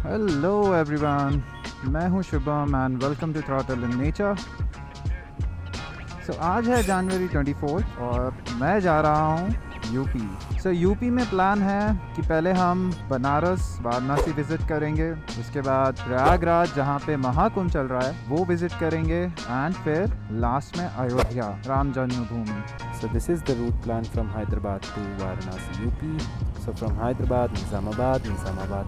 Hello everyone, मैं हूं Shubham and welcome to throttle in nature. आज है जनवरी 24 और मैं जा रहा हूं यूपी। यूपी में प्लान है कि पहले हम बनारस वाराणसी विज़िट करेंगे, उसके बाद प्रयागराज जहां पे महाकुंभ चल रहा है वो विज़िट करेंगे एंड फिर लास्ट में अयोध्या राम जन्मभूमि। So this is the route plan from Hyderabad to Varanasi, UP. So from Hyderabad, Nizamabad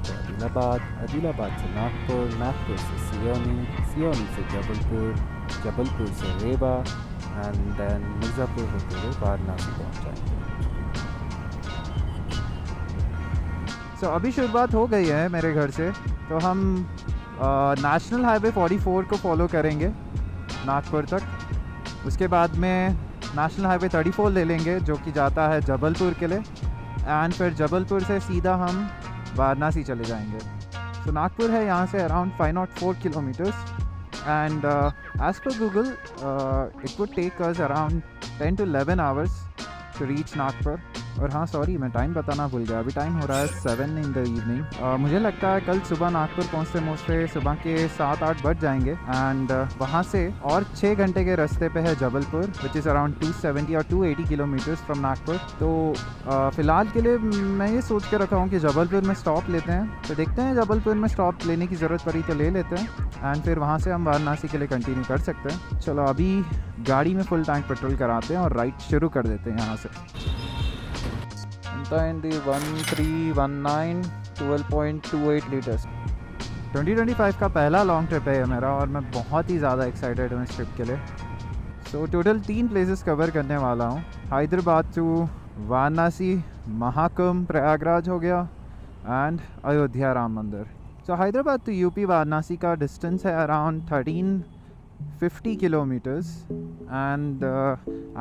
to Adilabad, Adilabad to Nagpur, Nagpur से सियोनी, सियोनी से जबलपुर, जबलपुर से रेवा and then मिर्ज़ापुर होते हुए वाराणसी पहुँच जाएंगे। अभी शुरुआत हो गई है मेरे घर से, तो हम नेशनल हाईवे 44 को फॉलो करेंगे नागपुर तक। उसके बाद में नेशनल हाईवे 34 ले लेंगे जो कि जाता है जबलपुर के लिए, एंड फिर जबलपुर से सीधा हम वाराणसी चले जाएंगे। नागपुर है यहाँ से around 504 kilometres and as per Google it would take us around 10 to 11 hours to reach Nagpur. और हाँ सॉरी, मैं टाइम बताना भूल गया, अभी टाइम हो रहा है 7 इन द इवनिंग। मुझे लगता है कल सुबह नागपुर पहुँचते सुबह के 7-8 बज जाएंगे एंड वहाँ से और 6 घंटे के रास्ते पे है जबलपुर, विच इज़ अराउंड 270 और 280 किलोमीटर्स फ्रॉम नागपुर। तो फ़िलहाल के लिए मैं ये सोच के रखा हूँ कि जबलपुर में स्टॉप लेते हैं, तो देखते हैं जबलपुर में स्टॉप लेने की ज़रूरत पड़ी तो ले लेते हैं एंड फिर वहाँ से हम वाराणसी के लिए कंटिन्यू कर सकते हैं। चलो अभी गाड़ी में फुल टैंक पेट्रोल कराते हैं और राइड शुरू कर देते हैं यहाँ से। In the 1319 12.28 litres. 2025 का पहला लॉन्ग ट्रिप है मेरा और मैं बहुत ही ज़्यादा एक्साइटेड हूँ इस ट्रिप के लिए। टोटल 3 प्लेसेस कवर करने वाला हूँ। हैदराबाद टू वाराणसी, महाकुंभ प्रयागराज हो गया एंड अयोध्या राम मंदिर। हैदराबाद टू यूपी वाराणसी का डिस्टेंस है around 1350 kilometers and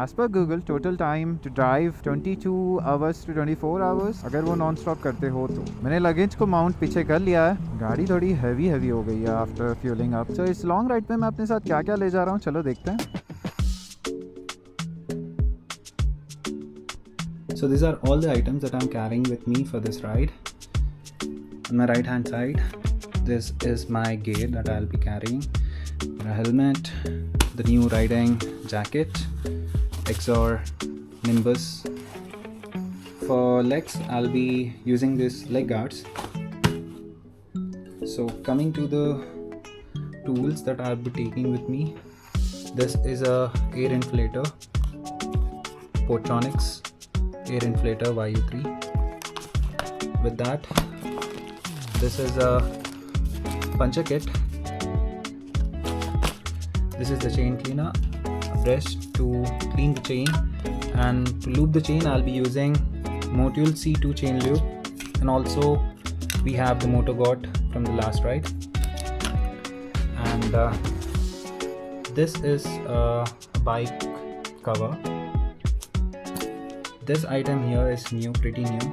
as per Google total time to drive 22 hours to 24 hours अगर वो नॉन स्टॉप करते हो तो। मैंने लगेज को माउंट पीछे कर लिया है, गाड़ी थोड़ी हैवी हो गई है आफ्टर फ्यूलिंग अप। इस लॉन्ग राइड पे मैं अपने साथ क्या क्या ले जा रहा हूँ चलो देखते हैं। So these are all the items that I'm carrying with me for this ride. On my right hand side, this is my gear that I'll be carrying. A helmet, the new riding jacket, Exor Nimbus. For legs, I'll be using these leg guards. So coming to the tools that I'll be taking with me, this is a air inflator, Portronics air inflator YU3. With that, this is a puncture kit. This is the chain cleaner, a brush to clean the chain, and to lube the chain I'll be using Motul C2 chain lube, and also we have the motor guard from the last ride, and this is a bike cover. This item here is new, pretty new.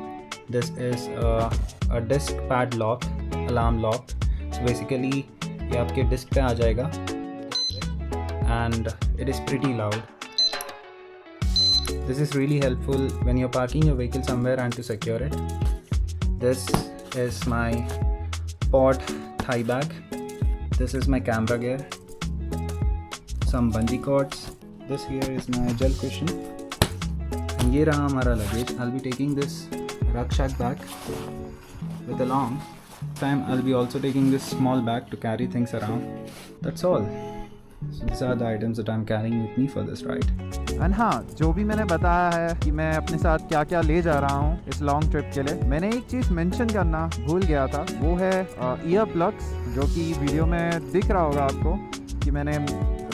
This is a disc pad lock, alarm lock. So basically ये आपके disc पे आ जाएगा and it is pretty loud. This is really helpful when you're parking your vehicle somewhere and to secure it. This is my pod thigh bag. This is my camera gear, some bungee cords. This here is my gel cushion. And ये रहा हमारा luggage. I'll be taking this rucksack bag with along time. I'll be also taking this small bag to carry things around. That's all. So these are the items that I'm carrying with me for this ride. And हाँ, जो भी मैंने बताया है कि मैं अपने साथ क्या क्या ले जा रहा हूँ इस लॉन्ग ट्रिप के लिए, मैंने एक चीज़ मेंशन करना भूल गया था, वो है ईयर प्लग्स, जो कि वीडियो में दिख रहा होगा आपको कि मैंने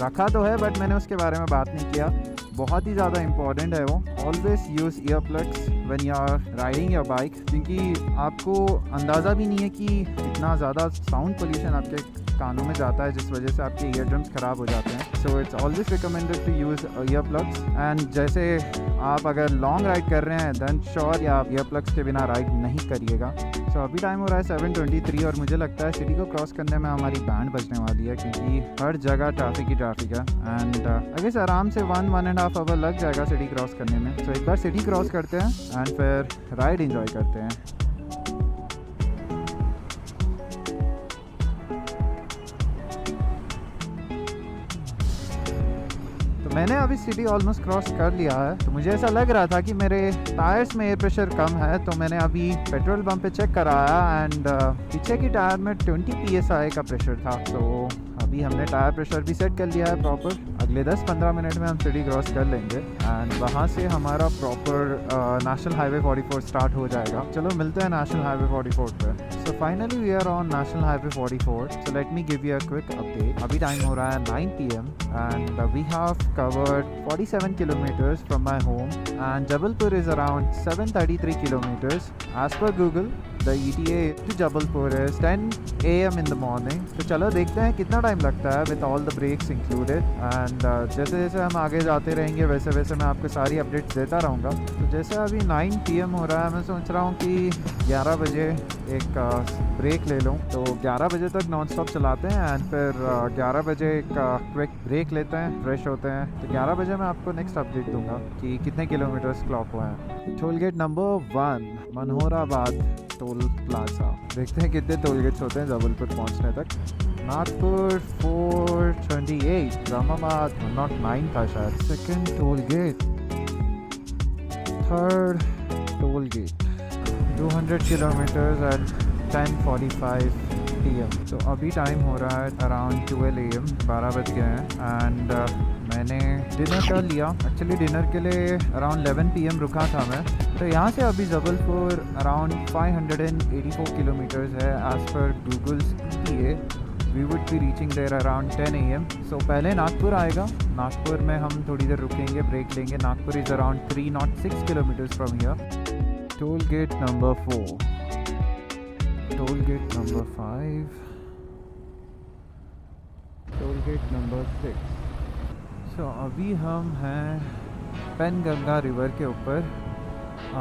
रखा तो है बट मैंने उसके बारे में बात नहीं किया। बहुत ही ज़्यादा इम्पॉर्टेंट है वो। Always use ear plugs when you are riding your bike, क्योंकि आपको अंदाज़ा भी नहीं है कि इतना ज़्यादा साउंड पोल्यूशन आपके कानों में जाता है जिस वजह से आपके ईयर ड्रम्स ख़राब हो जाते हैं। So it's always recommended to use ear plugs. And जैसे आप अगर लॉन्ग राइड कर रहे हैं देन श्योर या आप ईयर प्लग्स के बिना राइड नहीं करिएगा। अभी टाइम हो रहा है 7:23 और मुझे लगता है सिटी को क्रॉस करने में हमारी बैंड बजने वाली है, क्योंकि हर जगह ट्रैफिक है एंड आई गेस आराम से 1.5 आवर लग जाएगा सिटी क्रॉस करने में। एक बार सिटी क्रॉस करते हैं एंड फिर राइड एंजॉय करते हैं। मैंने अभी सिटी ऑलमोस्ट क्रॉस कर लिया है, तो मुझे ऐसा लग रहा था कि मेरे टायर्स में एयर प्रेशर कम है, तो मैंने अभी पेट्रोल पंप पे चेक कराया एंड पीछे की टायर में 20 PSI का प्रेशर था। तो अभी हमने टायर प्रेशर भी सेट कर लिया है प्रॉपर। अगले 10-15 मिनट में हम सिटी क्रॉस कर लेंगे एंड वहाँ से हमारा प्रॉपर नेशनल हाईवे 44 स्टार्ट हो जाएगा। चलो मिलते हैं नेशनल हाईवे 44 पे। So finally we are on national highway 44। So let me give you a quick update. अभी टाइम हो रहा है 9 PM and we have covered 47 kilometers from my home and Jabalpur is around 733 kilometers. As per Google, the ETA to Jabalpur is 10 AM in the morning. तो चलो देखते हैं कितना time लगता है with all the breaks included and जैसे जैसे हम आगे जाते रहेंगे वैसे वैसे मैं आपको सारी अपडेट्स देता रहूँगा। तो जैसे अभी 9 PM हो रहा है, मैं सोच रहा हूँ कि 11 बजे एक ब्रेक ले लूँ। तो 11 बजे तक नॉन स्टॉप चलाते हैं एंड फिर 11 बजे एक क्विक ब्रेक लेते हैं, फ्रेश होते हैं। तो 11 बजे मैं आपको नेक्स्ट अपडेट दूंगा कि कितने किलोमीटर्स क्लॉक हुए हैं। Toll gate number 1 Manoharabad toll plaza. देखते हैं कितने टोल गेट्स होते हैं जबलपुर पहुंचने तक। नागपुर 428, इस्लामाबाद नॉट 9 था शायद। Second toll gate, third toll gate 200 kilometers at 10:45 PM। तो अभी टाइम हो रहा है अराउंड 12 AM, 12 बज गए हैं एंड मैंने डिनर कर लिया। एक्चुअली डिनर के लिए अराउंड 11 PM रुका था मैं। तो यहाँ से अभी जबलपुर अराउंड 584 kilometers है as per Google's ETA। We would be reaching there around 10 AM। So पहले नागपुर आएगा। नागपुर में हम थोड़ी देर रुकेंगे, ब्रेक लेंगे। Nagpur is around 306 kilometers from here. Toll gate number 4, toll gate number 5, toll gate number 6। So अभी हम हैं पेनगंगा रिवर के ऊपर।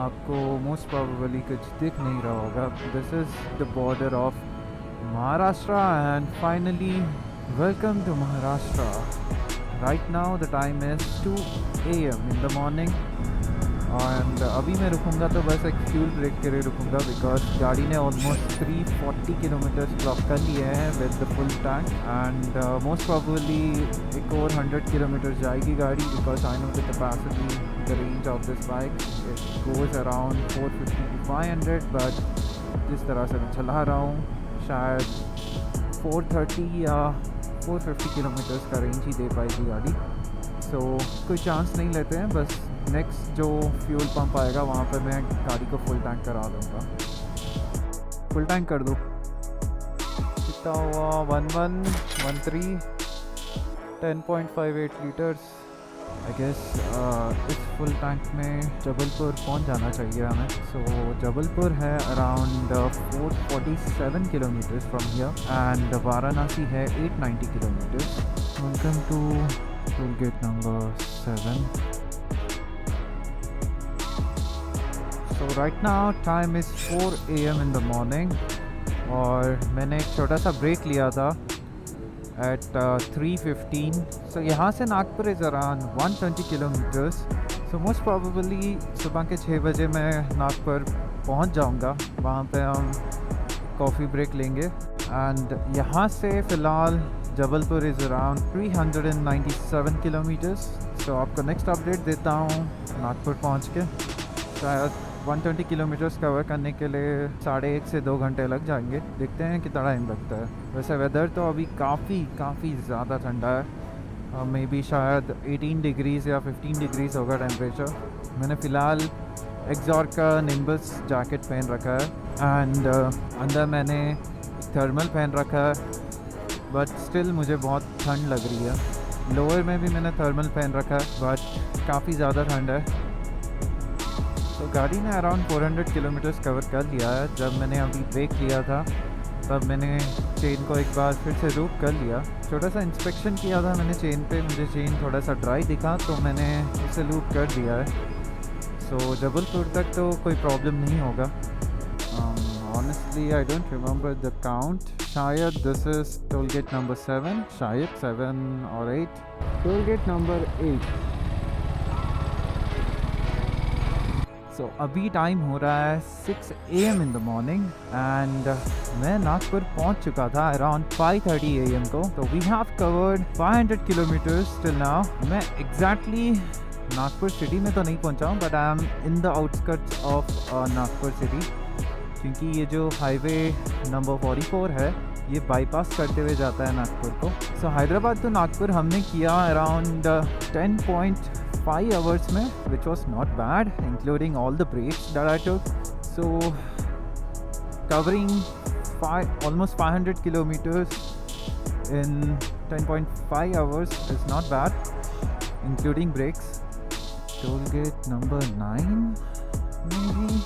आपको मोस्ट प्रोबेबली कुछ दिख नहीं रहा होगा। This is the border of Maharashtra and finally welcome to Maharashtra. Right now the time is 2 AM in the morning and अभी मैं रुकूंगा तो बस एक फ्यूल ब्रेक के लिए रुकूंगा बिकॉज गाड़ी ने ऑलमोस्ट 340 kilometers क्लॉक कर लिए हैं with the full tank and most probably एक और 100 kilometers जाएगी गाड़ी because I know the capacity, the range of this bike it goes around 450 to 500, but जिस तरह से मैं चला रहा हूँ शायद 430 या 450 kilometers का रेंज ही दे पाएगी गाड़ी। सो कोई चांस नहीं लेते हैं, बस नेक्स्ट जो फ्यूल पंप आएगा वहाँ पर मैं गाड़ी को फुल टैंक करा दूँगा। फुल टैंक कर दो। कितना हुआ? 1113, 10.58 लीटर्स। आई गेस इस फुल टैंक में जबलपुर पहुँच जाना चाहिए हमें। सो जबलपुर है around 447 kilometers from here and Varanasi है 890 kilometers। Welcome to toll gate number 7। So right now time is 4 AM in the morning और मैंने एक छोटा सा ब्रेक लिया था at 3:15। So यहाँ से Nagpur is around 120 kilometers। So most probably सुबह के 6 बजे मैं नागपुर पहुँच जाऊँगा। वहाँ पे हम कॉफ़ी ब्रेक लेंगे एंड यहाँ से फ़िलहाल Jabalpur is around 397 kilometers। So आपको नेक्स्ट अपडेट देता हूँ नागपुर पहुँच के। शायद 120 kilometers कवर करने के लिए 1.5 से 2 घंटे लग जाएंगे। देखते हैं कितना टाइम लगता है। वैसे वेदर तो अभी काफ़ी ज़्यादा ठंडा है। मे बी शायद 18 डिग्रीज़ या 15 डिग्रीज़ होगा टेम्परेचर। मैंने फ़िलहाल एक्सॉर का निम्बस जैकेट पहन रखा है एंड अंदर मैंने थर्मल पहन रखा है, बट स्टिल मुझे बहुत ठंड लग रही है। लोअर में भी मैंने थर्मल पहन रखा है बट काफ़ी ज़्यादा ठंड है। तो गाड़ी ने अराउंड 400 kilometers कवर कर लिया है। जब मैंने अभी ब्रेक लिया था तब मैंने चेन को एक बार फिर से लूप कर लिया। छोटा सा इंस्पेक्शन किया था मैंने चेन पे, मुझे चेन थोड़ा सा ड्राई दिखा तो मैंने इसे लूप कर दिया है। सो जबलपुर तक तो कोई प्रॉब्लम नहीं होगा। Honestly I don't remember the count. शायद this is toll gate number 7, शायद 7 और 8। Toll gate number 8। सो अभी टाइम हो रहा है 6 AM in the morning and मैं नागपुर पहुंच चुका था अराउंड 5:30 AM को. तो we have covered 500 kilometres till now. मैं एग्जैक्टली नागपुर सिटी में तो नहीं पहुंचा हूँ, but I am in the outskirts of Nagpur city, क्योंकि ये जो हाईवे नंबर 44 है ये बाईपास करते हुए जाता है नागपुर को. सो हैदराबाद टू नागपुर हमने किया अराउंड 10.5 आवर्स में, which was not bad including all the breaks that I took. So covering almost 500 kilometers in 10.5 hours is not bad, including breaks. Toll gate number 9 maybe.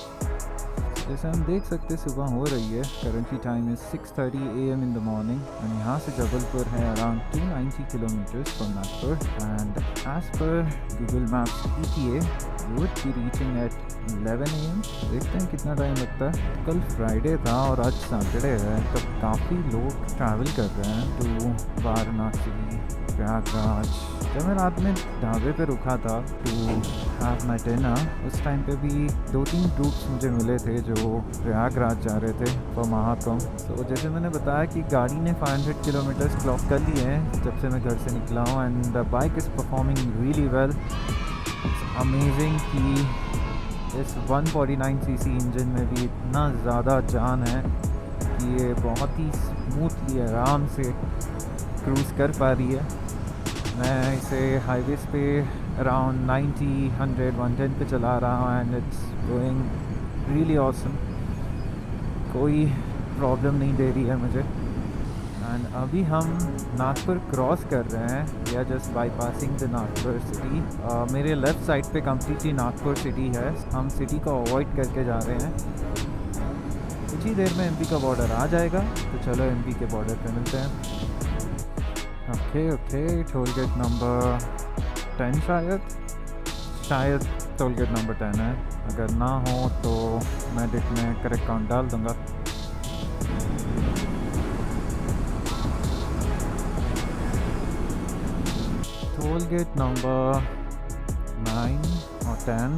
जैसे हम देख सकते सुबह हो रही है. Currently time is 6:30 AM in the morning and यहाँ से जबलपुर है around 290 kilometres from Nagpur. And as per Google Maps ETA we would be reaching at 11 AM. देखते हैं कितना टाइम लगता है. कल फ्राइडे था और आज सैटरडे है, तो काफ़ी लोग ट्रैवल कर रहे हैं टू वाराणसी, प्रयागराज. जब मैं रात में ढाबे पे रुका था टू हैव माई डिनर, उस टाइम पे भी 2-3 रूट्स मुझे मिले थे जो प्रयागराज जा रहे थे फॉर महाकुंभ. तो जैसे मैंने बताया कि गाड़ी ने 500 किलोमीटर्स क्लॉक कर लिए हैं जब से मैं घर से निकला हूँ. And the bike is performing really well. It's amazing कि इस 149cc इंजन में भी इतना ज़्यादा जान है कि ये बहुत ही स्मूथली आराम से क्रूज़ कर पा रही है. मैं इसे हाईवेज पे अराउंड 90, 100, 110 पे चला रहा हूँ and it's going really awesome. कोई प्रॉब्लम नहीं दे रही है मुझे. एंड अभी हम नागपुर क्रॉस कर रहे हैं. We are just bypassing the Nagpur city. मेरे लेफ़्ट साइड पे कम्प्लीटली नागपुर सिटी है. हम सिटी को अवॉइड करके जा रहे हैं. कुछ ही देर में MP का बॉर्डर आ जाएगा, तो चलो MP के बॉर्डर पे मिलते हैं. ओके टोल गेट नंबर 10 शायद टोल गेट नंबर 10 है. अगर ना हो तो मैं डिट में करेक्ट काउंट डाल दूँगा. टोल गेट नंबर 9 और 10,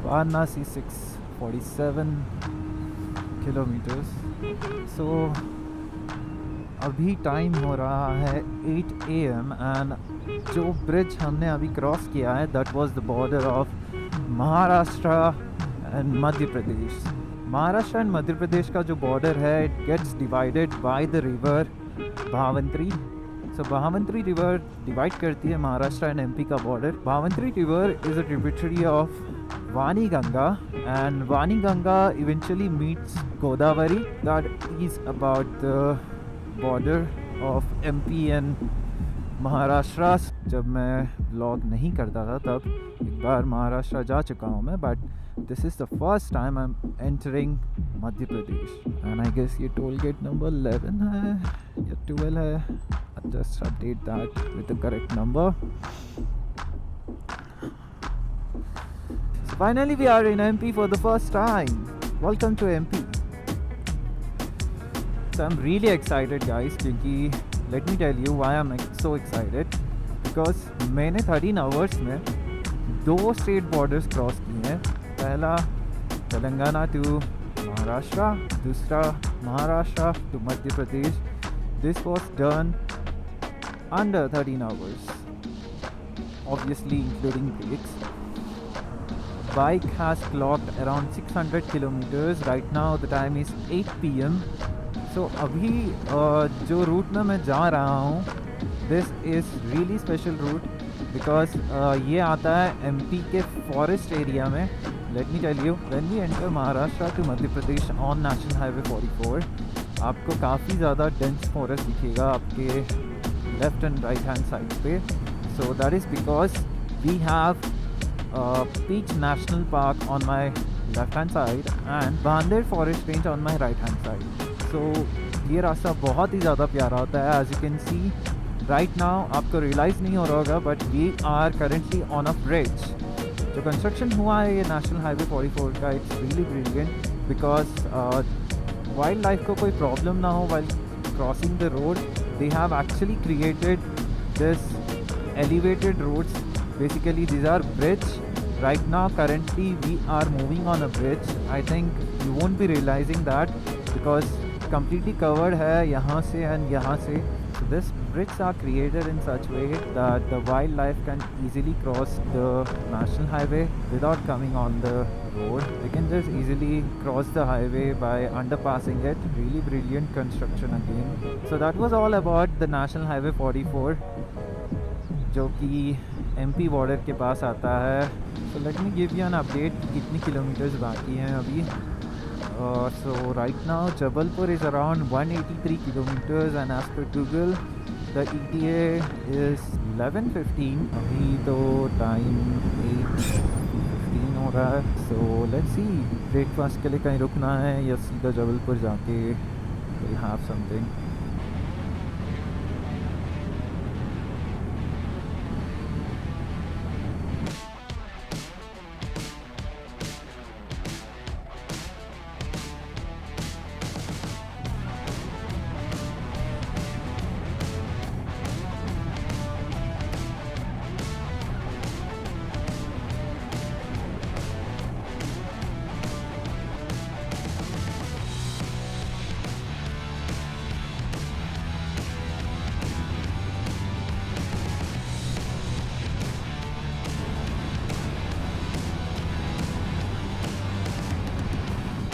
वाराणसी 647 किलोमीटर्स. सो अभी टाइम हो रहा है 8 AM एंड जो ब्रिज हमने अभी क्रॉस किया है that was the border of Maharashtra and Madhya Pradesh. Maharashtra and Madhya Pradesh का जो बॉर्डर है it gets divided by the river Bhavantri. So Bhavantri river divide करती है महाराष्ट्र एंड MP का border. Bhavantri river is a tributary of Vani Ganga, and Vani Ganga eventually meets Godavari. That is about the border of MP and Maharashtra. जब मैं blog नहीं करता था तब एक बार महाराष्ट्र जा चुका हूँ मैं, but this is the first time I am entering Madhya Pradesh. And I guess ये टोल गेट नंबर 11 है या 12 है. Just update that with the correct number. Finally, we are in MP for the first time. Welcome to MP. So I'm really excited, guys. क्योंकि let me tell you why I'm so excited. Because मैंने 13 hours में 2 state borders cross किए हैं. पहला Telangana to Maharashtra, दूसरा Maharashtra to Madhya Pradesh. This was done under 13 hours. Obviously, including breaks. Bike has clocked around 600 kilometers. Right now the time is 8 PM. So अभी जो root में मैं जा रहा हूँ this is really special route because ये आता है MP के forest area में. Let me tell you, when we enter Maharashtra to Madhya Pradesh on National Highway 44, आपको काफ़ी ज़्यादा dense forest दिखेगा आपके left and right hand side पे. So that is because we have Peach National Park on my left hand side and Bandher Forest Range on my right hand side. So ये रास्ता बहुत ही ज़्यादा प्यारा होता है. As you can see right now, आपको realise नहीं हो रहा होगा but we are currently on a bridge. जो कंस्ट्रक्शन हुआ है ये नेशनल हाईवे 44 का, it's really brilliant because wild life को कोई प्रॉब्लम ना हो while crossing the road. They have actually created this elevated roads. Basically these are bridge Right now, currently, we are moving on a bridge. I think you won't be realizing that because completely covered है यहाँ से and यहाँ से. So this bridges are created in such way that the wildlife can easily cross the national highway without coming on the road. They can just easily cross the highway by underpassing it. Really brilliant construction again. So that was all about the National Highway 44, जो कि MP border के पास आता है. So let me give you an update कितनी kilometres बाकी हैं अभी. So right now Jabalpur is around 183 kilometers and as per Google the ETA is 11:15. अभी तो टाइम 8:15 हो रहा है. So let's see, ब्रेकफास्ट के लिए कहीं रुकना है या सीधा जबलपुर जाके we'll have something.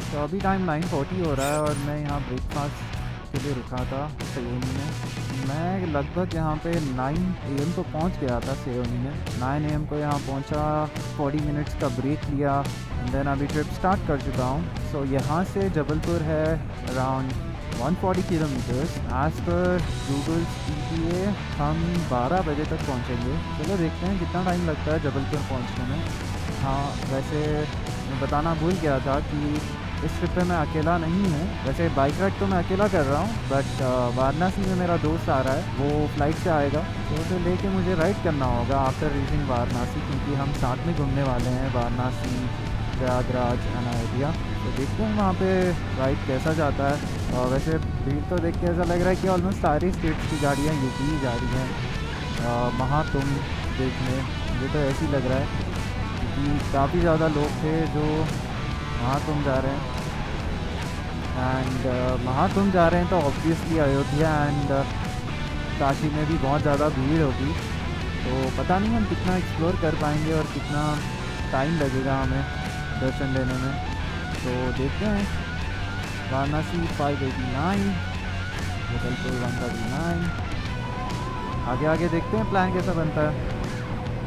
तो अभी टाइम 9:40 हो रहा है और मैं यहाँ ब्रेकफास्ट के लिए रुका था सेयोनी में. मैं लगभग यहाँ पे 9 AM को पहुँच गया था सेयोनी में. 9 AM को यहाँ पहुँचा, 40 मिनट्स का ब्रेक लिया एंड देन अभी ट्रिप स्टार्ट कर चुका हूँ. सो यहाँ से जबलपुर है around 140 kilometres. As per Google ETA हम 12 बजे तक पहुँचेंगे. चलो देखते हैं कितना टाइम लगता है जबलपुर पहुँचने में. हाँ, वैसे मैं बताना भूल गया था कि इस ट्रिप पे मैं अकेला नहीं हूँ. वैसे बाइक राइड तो मैं अकेला कर रहा हूँ बट वाराणसी में मेरा दोस्त आ रहा है, वो फ्लाइट से आएगा तो उसे लेके मुझे राइड करना होगा आफ्टर रीचिंग वाराणसी, क्योंकि हम साथ में घूमने वाले हैं वाराणसी, प्रयागराज एंड अयोध्या. तो देखते हैं वहाँ पे राइड कैसा जाता है. और वैसे भीड़ तो देख के ऐसा लग रहा है कि ऑलमोस्ट सारी स्टेट्स की गाड़ियाँ यूपी जा रही हैं. महाकुंभ देखने मुझे तो ऐसे ही लग रहा है क्योंकि काफ़ी ज़्यादा लोग थे जो महाकुंभ जा रहे हैं. एंड महाकुंभ जा रहे हैं तो ऑब्वियसली अयोध्या एंड काशी में भी बहुत ज़्यादा भीड़ होगी. तो पता नहीं हम कितना एक्सप्लोर कर पाएंगे और कितना टाइम लगेगा हमें दर्शन लेने में. तो देखते हैं. वाराणसी 589, जबलपुर 139. आगे आगे देखते हैं प्लान कैसा बनता है.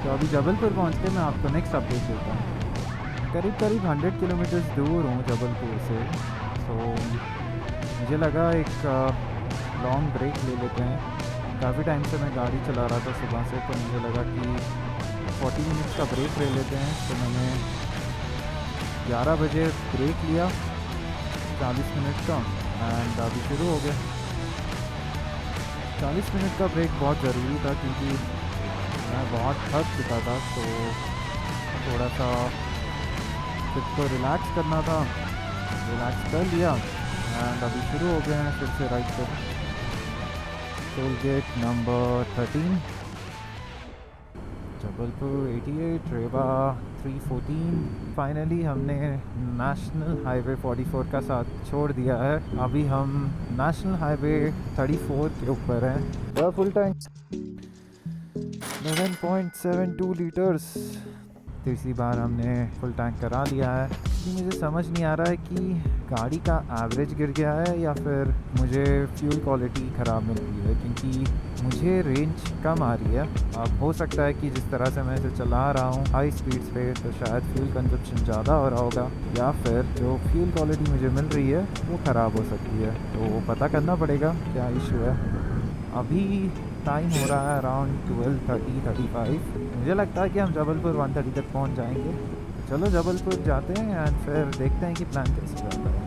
तो अभी जबलपुर पहुँच के मैं आपको नेक्स्ट अपडेट देता हूँ. करीब 100 किलोमीटर्स दूर हूँ जबलपुर से. तो मुझे लगा एक लॉन्ग ब्रेक ले लेते हैं. काफ़ी टाइम से मैं गाड़ी चला रहा था सुबह से, तो मुझे लगा कि 40 मिनट्स का ब्रेक ले लेते हैं. तो मैंने 11 बजे ब्रेक लिया 40 मिनट का एंड अभी शुरू हो गया. 40 मिनट का ब्रेक बहुत ज़रूरी था क्योंकि मैं बहुत थक चुका था. तो थोड़ा सा खुद को रिलैक्स करना था, रिलैक्स कर लिया एंड अभी शुरू हो गए हैं फिर से राइड पर. टोल गेट नंबर 13, जबलपुर 88, रेवा 314. फाइनली हमने नेशनल हाईवे 44 का साथ छोड़ दिया है. अभी हम नेशनल हाईवे 34 के ऊपर हैं. Full tank 11.72 litres. तीसरी बार हमने फुल टैंक करा लिया है. मुझे समझ नहीं आ रहा है कि गाड़ी का एवरेज गिर गया है या फिर मुझे फ्यूल क्वालिटी ख़राब मिल रही है, क्योंकि मुझे रेंज कम आ रही है. अब हो सकता है कि जिस तरह से मैं इसे चला रहा हूँ हाई स्पीड्स पे, तो शायद फ्यूल कंजप्शन ज़्यादा हो रहा होगा या फिर जो फ्यूल क्वालिटी मुझे मिल रही है वो ख़राब हो सकती है. तो पता करना पड़ेगा क्या इशू है. अभी टाइम हो रहा है अराउंड 12:35. मुझे लगता है कि हम जबलपुर 1:30 तक पहुंच जाएंगे. चलो जबलपुर जाते हैं एंड फिर देखते हैं कि प्लान कैसे जाता है.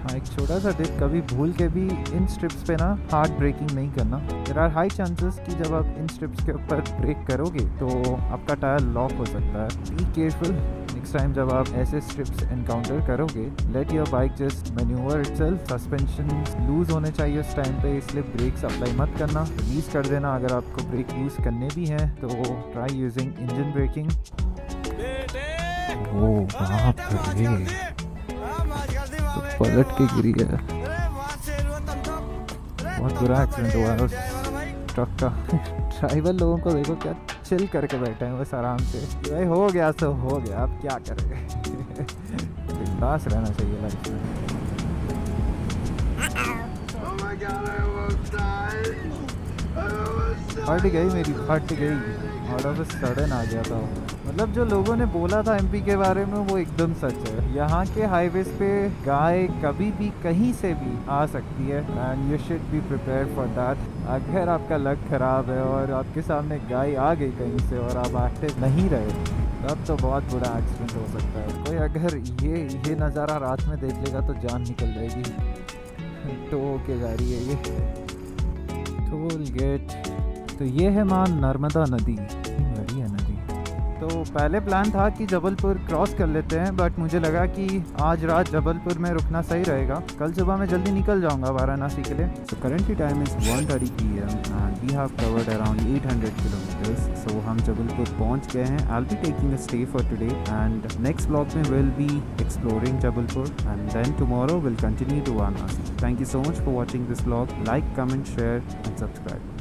हाँ, एक छोटा सा टिप, कभी भूल के भी इन स्ट्रिप्स पे ना हार्ड ब्रेकिंग नहीं करना. देयर आर हाई चांसेस कि जब आप इन स्ट्रिप्स के ऊपर ब्रेक करोगे तो आपका टायर लॉक हो सकता है. Be careful. नेक्स्ट टाइम जब आप ऐसे स्ट्रिप्स एनकाउंटर करोगे, let your bike just manoeuvre itself. Suspension loose होने चाहिए उस टाइम पे, इसलिए ब्रेक्स अप्लाई मत करना, रिलीज कर देना। अगर आपको ब्रेक यूज़ करने भी हैं तो ट्राई यूजिंग इंजन ब्रेकिंग। ओ बाप रे, तो पलट के गिरी है। बहुत बुरा एक्सीडेंट हुआ है उस ट्रक का। ड्राइवर लोगों को देखो क्या चिल करके बैठे हैं बस आराम से, भाई हो गया तो हो गया, अब क्या करेंगे। बिंदास रहना चाहिए लाइफ में। फट गई मेरी, फट गई, आउट ऑफ सडन आ गया था। मतलब जो लोगों ने बोला था एमपी के बारे में वो एकदम सच है। यहाँ के हाईवेज पे गाय कभी भी कहीं से भी आ सकती है and you should be prepare for that. अगर आपका लक खराब है और आपके सामने गाय आ गई कहीं से और आप एक्टिव नहीं रहे, तब तो बहुत बुरा एक्सीडेंट हो सकता है। कोई अगर ये नज़ारा रात में देख लेगा तो जान निकल जाएगी। तो के जा रही है ये टोल गेट। तो ये है मां नर्मदा नदी, बड़ी है नदी। तो पहले प्लान था कि जबलपुर क्रॉस कर लेते हैं, बट मुझे लगा कि आज रात जबलपुर में रुकना सही रहेगा। कल सुबह मैं जल्दी निकल जाऊंगा वाराणसी के लिए। So currently time is 1:30 PM and we have covered around 800 kilometres. So हम जबलपुर पहुंच गए हैं। I will be taking a stay for today and next blog में will be exploring Jabalpur and then tomorrow will continue to Varanasi. Thank you so much for watching this blog. Like, comment, share and subscribe.